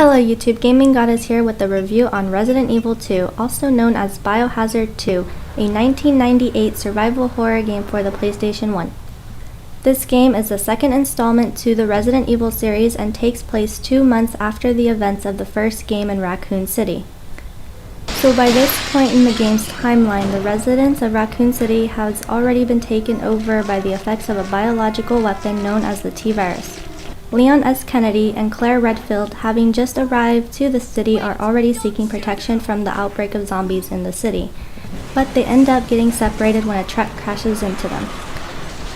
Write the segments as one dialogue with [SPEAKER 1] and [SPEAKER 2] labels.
[SPEAKER 1] Hello YouTube, Gaming Goddess here with a review on Resident Evil 2, also known as Biohazard 2, a 1998 survival horror game for the PlayStation 1. This game is the second installment to the Resident Evil series and takes place 2 months after the events of the first game in Raccoon City. So by this point in the game's timeline, the residents of Raccoon City has already been taken over by the effects of a biological weapon known as the T-Virus. Leon S. Kennedy and Claire Redfield, having just arrived to the city, are already seeking protection from the outbreak of zombies in the city, but they end up getting separated when a truck crashes into them.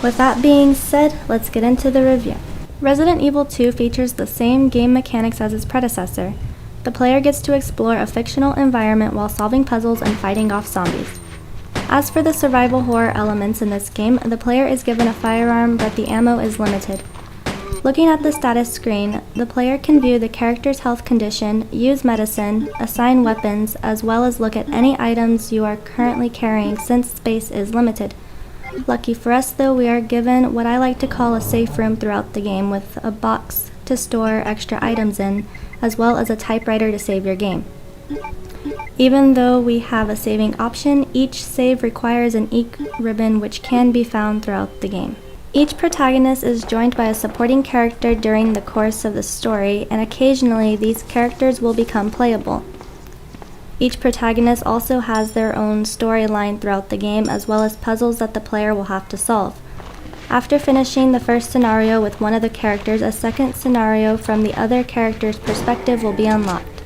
[SPEAKER 1] With that being said, let's get into the review. Resident Evil 2 features the same game mechanics as its predecessor. The player gets to explore a fictional environment while solving puzzles and fighting off zombies. As for the survival horror elements in this game, the player is given a firearm, but the ammo is limited. Looking at the status screen, the player can view the character's health condition, use medicine, assign weapons, as well as look at any items you are currently carrying since space is limited. Lucky for us though, we are given what I like to call a safe room throughout the game, with a box to store extra items in, as well as a typewriter to save your game. Even though we have a saving option, each save requires an ink ribbon which can be found throughout the game. Each protagonist is joined by a supporting character during the course of the story, and occasionally these characters will become playable. Each protagonist also has their own storyline throughout the game, as well as puzzles that the player will have to solve. After finishing the first scenario with one of the characters, a second scenario from the other character's perspective will be unlocked.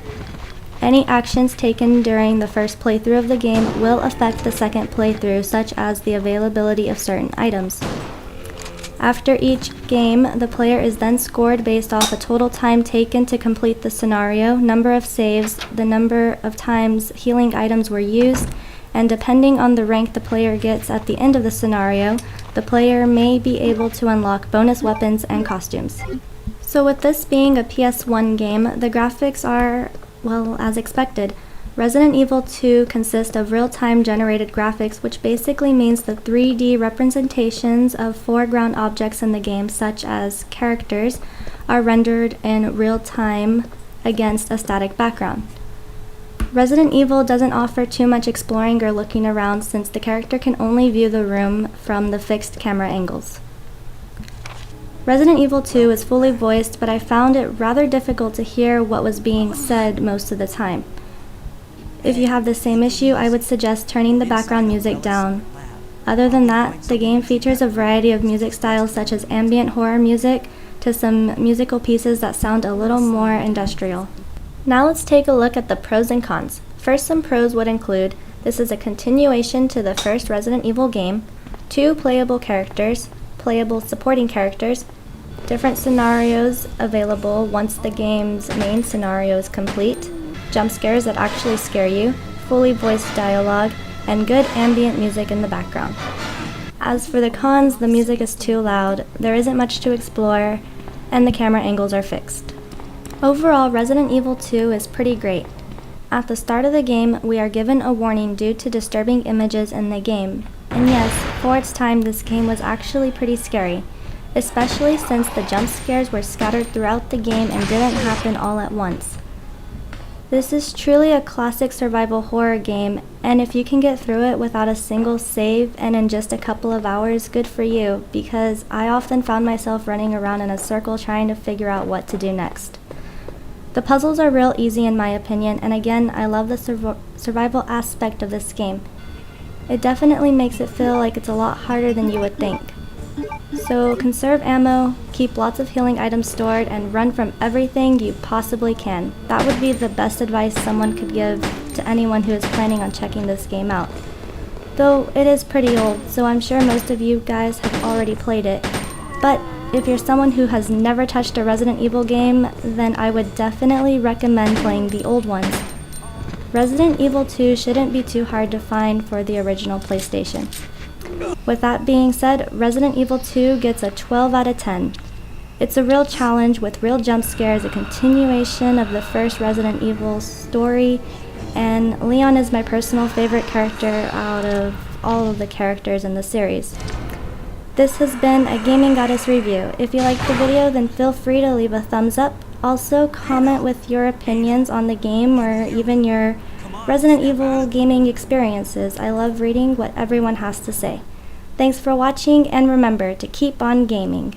[SPEAKER 1] Any actions taken during the first playthrough of the game will affect the second playthrough, such as the availability of certain items. After each game, the player is then scored based off a total time taken to complete the scenario, number of saves, the number of times healing items were used, and depending on the rank the player gets at the end of the scenario, the player may be able to unlock bonus weapons and costumes. So with this being a PS1 game, the graphics are, well, as expected. Resident Evil 2 consists of real-time generated graphics, which basically means the 3D representations of foreground objects in the game, such as characters, are rendered in real time against a static background. Resident Evil doesn't offer too much exploring or looking around, since the character can only view the room from the fixed camera angles. Resident Evil 2 is fully voiced, but I found it rather difficult to hear what was being said most of the time. If you have the same issue, I would suggest turning the background music down. Other than that, the game features a variety of music styles, such as ambient horror music to some musical pieces that sound a little more industrial. Now let's take a look at the pros and cons. First, some pros would include: this is a continuation to the first Resident Evil game, 2 playable characters, playable supporting characters, different scenarios available once the game's main scenario is complete, jump scares that actually scare you, fully voiced dialogue, and good ambient music in the background. As for the cons, the music is too loud, there isn't much to explore, and the camera angles are fixed. Overall, Resident Evil 2 is pretty great. At the start of the game, we are given a warning due to disturbing images in the game. And yes, for its time, this game was actually pretty scary, especially since the jump scares were scattered throughout the game and didn't happen all at once. This is truly a classic survival horror game, and if you can get through it without a single save and in just a couple of hours, good for you, because I often found myself running around in a circle trying to figure out what to do next. The puzzles are real easy in my opinion, and again, I love the survival aspect of this game. It definitely makes it feel like it's a lot harder than you would think. So conserve ammo, keep lots of healing items stored, and run from everything you possibly can. That would be the best advice someone could give to anyone who is planning on checking this game out. Though it is pretty old, so I'm sure most of you guys have already played it. But if you're someone who has never touched a Resident Evil game, then I would definitely recommend playing the old ones. Resident Evil 2 shouldn't be too hard to find for the original PlayStation. With that being said, Resident Evil 2 gets a 12 out of 10. It's a real challenge with real jump scares, a continuation of the first Resident Evil story, and Leon is my personal favorite character out of all of the characters in the series. This has been a Gaming Goddess review. If you liked the video, then feel free to leave a thumbs up, Also, comment with your opinions on the game or even your Resident Evil gaming experiences. I love reading what everyone has to say. Thanks for watching, and remember to keep on gaming.